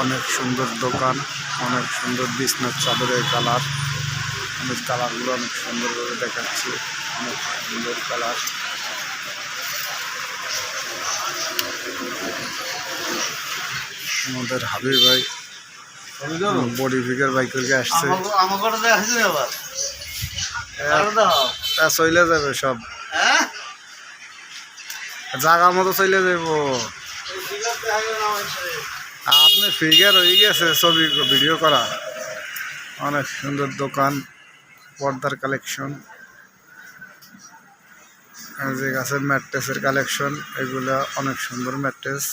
অনেক সুন্দর দোকান, অনেক সুন্দর বিছনার চাদরের কালার। আমি কালারগুলো অনেক সুন্দরভাবে দেখাচ্ছি, অনেক সুন্দর কালার। আমাদের হাবিব ভাই বডি ফিগার বাইক করে আসছে, চলে যাবে সব জায়গা মতো চলে যাব। আপনার ফিগার হয়ে গেছে ছবি ভিডিও করা। অনেক সুন্দর দোকান, পর্দার কালেকশন, যে গাছের ম্যাট্রেসের কালেকশন, এগুলা অনেক সুন্দর ম্যাট্রেস।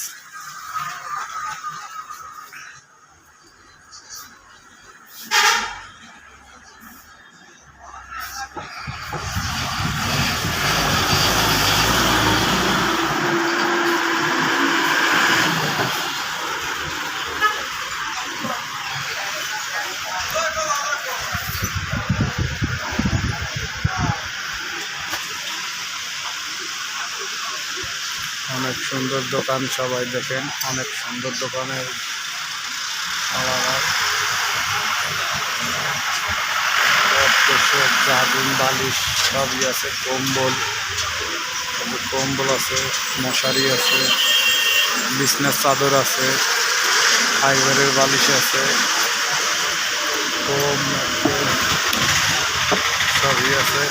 অনেক সুন্দর দোকান, সবাই দেখেন অনেক সুন্দর দোকানের জাগুন বালিশ সবই আছে, কম্বল আছে, মশারি আছে, বিছনার চাদর আছে, ফাইবারের বালিশ আছে, সবই আছে।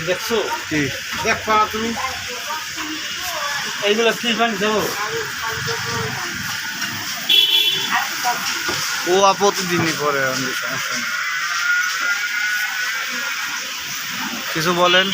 দেখছো কি দেখো না তুমি? এইগুলো কি পানি দেবো? ও প্রতিদিনই করে, সমস্যা নেই। কিছু বলেন।